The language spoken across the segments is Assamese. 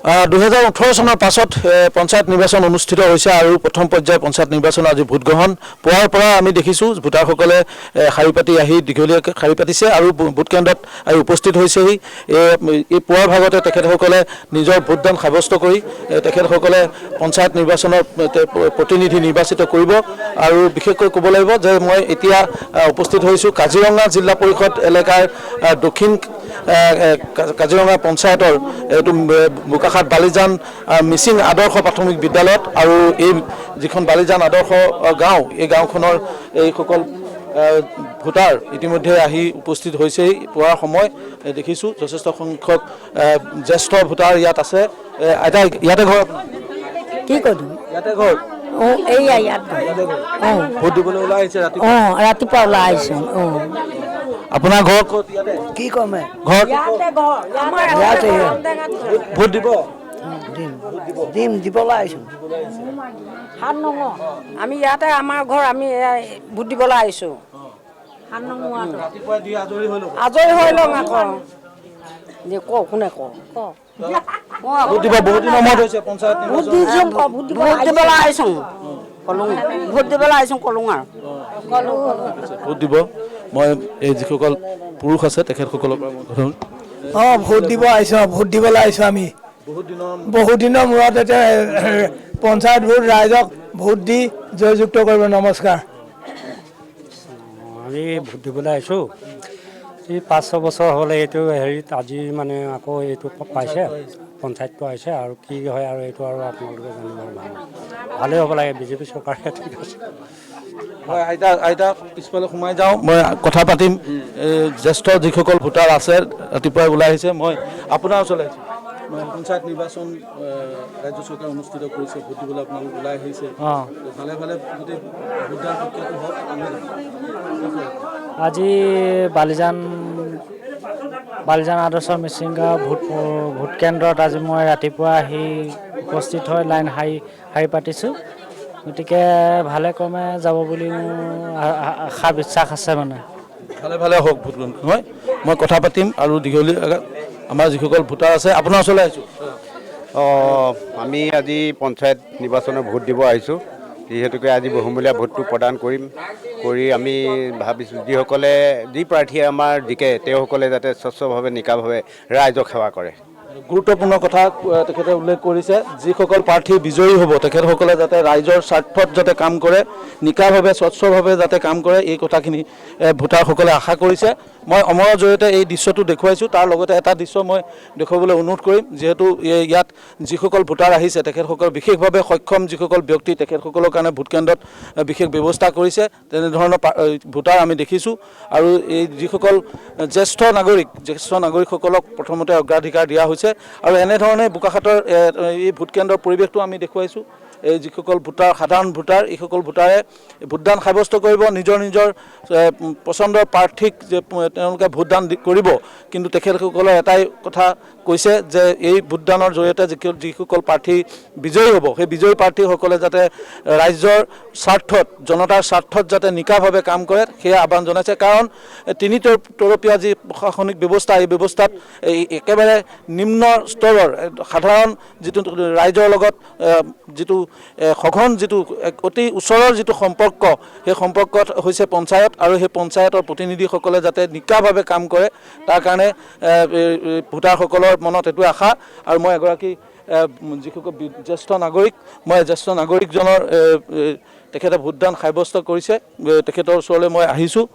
2018 চনৰ পাছত পঞ্চায়ত নিৰ্বাচন অনুষ্ঠিত হৈছে আৰু প্ৰথম পৰ্যায়ৰ পঞ্চায়ত নিৰ্বাচন আজি ভোট গ্ৰহণ পুৱাৰ পৰা আমি দেখিছোঁ ভোটাৰসকলে শাৰী পাতি আহি দীঘলীয়া শাৰী পাতিছে আৰু ভোট কেন্দ্ৰত আহি উপস্থিত হৈছেহি এই পুৱাৰ ভাগতে তেখেতসকলে নিজৰ ভোটদান সাব্যস্ত কৰি তেখেতসকলে পঞ্চায়ত নিৰ্বাচনৰ প্ৰতিনিধি নিৰ্বাচিত কৰিব আৰু বিশেষকৈ ক'ব লাগিব যে মই এতিয়া উপস্থিত হৈছোঁ কাজিৰঙা জিলা পৰিষদ এলেকাৰ দক্ষিণ কাজিৰঙা পঞ্চায়তৰ এইটো বোকাখাট বালিজান মিচিং আদৰ্শ প্ৰাথমিক বিদ্যালয়ত আৰু এই যিখন বালিজান আদৰ্শ গাঁও এই গাঁওখনৰ এইসকল ভোটাৰ ইতিমধ্যে আহি উপস্থিত হৈছেই পুৱাৰ সময় দেখিছোঁ যথেষ্ট সংখ্যক জ্যেষ্ঠ ভোটাৰ ইয়াত আছে আইতা ইয়াতে ঘৰ কি কৰো ইয়াতে ঘৰ এইয়া ইয়াত ভোট দিবলৈ ওলাই আহিছে ৰাতিপুৱা ওলাই আহিছোঁ আপোনাৰ ঘৰ ক'ত ইয়াতে কি কম ঘৰ ইয়াতে ভোট দিব দিম দিবলৈ আহিছোঁ আমি ইয়াতে আমাৰ ঘৰ আমি ভোট দিবলৈ আহিছোঁ ৰাতিপুৱা দি আজৰি হৈ লওঁ আকৌ যে ক কোনে ক ভোট দিব বহুত দিনৰ মূৰত হৈছে পঞ্চায়ত ভোট দিবলৈ আহিছোঁ কলোঁ ভোট দিবলৈ আহিছোঁ কলোঁ আৰু ভোট দিব মই এই যিসকল পুৰুষ আছে তেখেতসকলৰ পৰা ভোট দিব আহিছোঁ ভোট দিবলৈ আহিছোঁ আমি বহুত দিনৰ মূৰত এতিয়া পঞ্চায়ত ভোট ৰাইজক ভোট দি জয়যুক্ত কৰিব নমস্কাৰ আমি ভোট দিবলৈ আহিছোঁ এই 5-6 বছৰ হ'লে এইটো হেৰিত আজি মানে আকৌ এইটো পাইছে পঞ্চায়তটো আহিছে আৰু কি হয় আৰু এইটো আৰু আপোনালোকে জানিব ভালেই হ'ব লাগে বিজেপি চৰকাৰে ঠিক আছে মই আইতা পিছফালে সোমাই যাওঁ মই কথা পাতিম জ্যেষ্ঠ যিসকল ভোটাৰ আছে ৰাতিপুৱাই ওলাই আহিছে মই আপোনাৰ ওচৰলৈ পঞ্চায়ত নিৰ্বাচন ৰাজ্য চৰকাৰে অনুষ্ঠিত কৰিছে ভোট দিবলৈ আপোনালোক ওলাই আহিছে ভালে ভালে গোটেই ভোটদান প্ৰক্ৰিয়াটো হওক আজি বালিজান আদৰ্শ মিচিংগাঁও ভোট কেন্দ্ৰত আজি মই ৰাতিপুৱা আহি উপস্থিত হৈ লাইন শাৰী পাতিছোঁ গতিকে ভালে ক্ৰমে যাব বুলি মোৰ আশা বিশ্বাস আছে মানে ভালে ভালে হওক ভোট হয় মই কথা পাতিম আৰু দীঘলীয়া আমাৰ যিসকল ভোটাৰ আছে আপোনাৰ ওচৰলৈ আহিছোঁ আমি আজি পঞ্চায়ত নিৰ্বাচনত ভোট দিব আহিছোঁ যিহেতুকে আজি বহুমূলীয়া ভোটটো প্ৰদান কৰি আমি ভাবিছোঁ যিসকলে যি প্ৰাৰ্থীয়ে আমাৰ জিকে তেওঁসকলে যাতে স্বচ্ছভাৱে নিকাভাৱে ৰাইজক সেৱা কৰে গুৰুত্বপূৰ্ণ কথা তেখেতে উল্লেখ কৰিছে যিসকল প্ৰাৰ্থী বিজয়ী হ'ব তেখেতসকলে যাতে ৰাইজৰ স্বাৰ্থত যাতে কাম কৰে নিকাভাৱে স্বচ্ছভাৱে যাতে কাম কৰে এই কথাখিনি ভোটাৰসকলে আশা কৰিছে মই অমৰৰ জৰিয়তে এই দৃশ্যটো দেখুৱাইছোঁ তাৰ লগতে এটা দৃশ্য মই দেখুৱাবলৈ অনুৰোধ কৰিম যিহেতু ইয়াত যিসকল ভোটাৰ আহিছে তেখেতসকল বিশেষভাৱে সক্ষম যিসকল ব্যক্তি তেখেতসকলৰ কাৰণে ভোট কেন্দ্ৰত বিশেষ ব্যৱস্থা কৰিছে তেনেধৰণৰ ভোটাৰ আমি দেখিছোঁ আৰু এই যিসকল জ্যেষ্ঠ নাগৰিকসকলক প্ৰথমতে অগ্ৰাধিকাৰ দিয়া হৈছে আৰু এনেধৰণে বোকাখাটৰ এই ভোট কেন্দ্ৰৰ পৰিৱেশটো আমি দেখুৱাইছোঁ এই যিসকল ভোটাৰ সাধাৰণ ভোটাৰ এইসকল ভোটাৰে ভোটদান সাব্যস্ত কৰিব নিজৰ পচন্দৰ প্ৰাৰ্থীক যে তেওঁলোকে ভোটদান কৰিব কিন্তু তেখেতসকলে এটাই কথা কৈছে যে এই ভোটদানৰ জৰিয়তে যিসকল প্ৰাৰ্থী বিজয়ী হ'ব সেই বিজয়ী প্ৰাৰ্থীসকলে যাতে ৰাজ্যৰ স্বাৰ্থত জনতাৰ স্বাৰ্থত যাতে নিকাভাৱে কাম কৰে সেয়া আহ্বান জনাইছে কাৰণ তিনি তৰপীয়া যি প্ৰশাসনিক ব্যৱস্থা এই ব্যৱস্থাত একেবাৰে নিম্ন স্তৰৰ সাধাৰণ যিটো ৰাইজৰ লগত যিটো সঘন যিটো অতি ওচৰৰ যিটো সম্পৰ্ক সেই সম্পৰ্কত হৈছে পঞ্চায়ত আৰু সেই পঞ্চায়তৰ প্ৰতিনিধিসকলে যাতে নিকাভাৱে কাম কৰে তাৰ কাৰণে ভোটাৰসকলৰ মনত এইটো আশা আৰু মই এগৰাকী যিসকল জ্যেষ্ঠ নাগৰিকজনৰ তেখেতে ভোটদান সাব্যস্ত কৰিছে তেখেতৰ ওচৰলৈ মই আহিছোঁ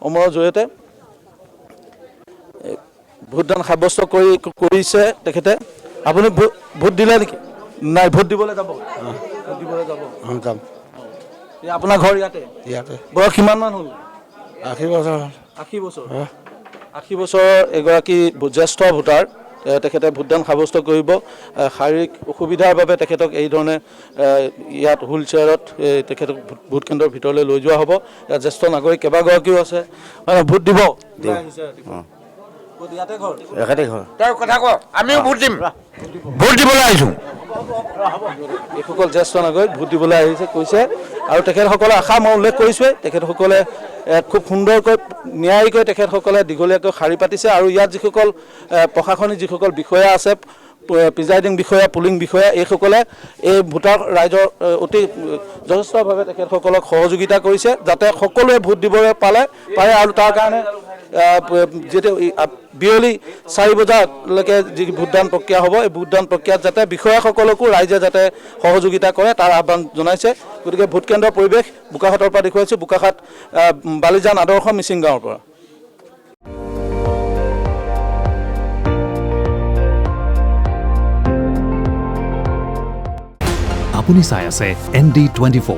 অমৰৰ জৰিয়তে ভোটদান সাব্যস্ত কৰিছে তেখেতে আপুনি ভোট দিলে নেকি নাই ভোট দিবলৈ যাব যাম আপোনাৰ ঘৰ ইয়াতে বয়স কিমানমান হ'ল 80 বছৰ 80 বছৰৰ এগৰাকী জ্যেষ্ঠ ভোটাৰ তেখেতে ভোটদান সাব্যস্ত কৰিব শাৰীৰিক অসুবিধাৰ বাবে তেখেতক এই ধৰণে ইয়াত হুইল চেয়াৰত তেখেতক ভোট কেন্দ্ৰৰ ভিতৰলৈ লৈ যোৱা হ'ব ইয়াত জ্যেষ্ঠ নাগৰিক কেইবাগৰাকীও আছে ভোট দিব আমিও ভোট দিম ভোট দিবলৈ আহিছোঁ এইসকল জ্যেষ্ঠ নাগৰিক ভোট দিবলৈ আহিছে কৈছে আৰু তেখেতসকলৰ আশা মই উল্লেখ কৰিছোঁৱেই তেখেতসকলে খুব সুন্দৰকৈ ন্যায়িকৈ তেখেতসকলে দীঘলীয়াকৈ শাৰী পাতিছে আৰু ইয়াত যিসকল প্ৰশাসনিক যিসকল বিষয়া আছে প্ৰিজাইডিং বিষয়া পুলিং বিষয়া এইসকলে এই ভোটাৰ ৰাইজৰ অতি যথেষ্টভাৱে তেখেতসকলক সহযোগিতা কৰিছে যাতে সকলোৱে ভোট দিবলৈ পাৰে আৰু তাৰ কাৰণে যিটো বিয়লি 4 বজালৈকে যি ভোটদান প্ৰক্ৰিয়া হ'ব এই ভোটদান প্ৰক্ৰিয়াত যাতে বিষয়াসকলকো ৰাইজে যাতে সহযোগিতা কৰে তাৰ আহ্বান জনাইছে গতিকে ভোট কেন্দ্ৰৰ পৰিৱেশ বোকাখাটৰ পৰা দেখুৱাইছোঁ বোকাখাট বালিজান আদৰ্শ মিচিং গাঁৱৰ পৰা আপুনি চাই আছে ND24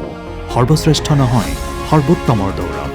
সৰ্বশ্ৰেষ্ঠ নহয় সৰ্বোত্তমৰ দৌৰ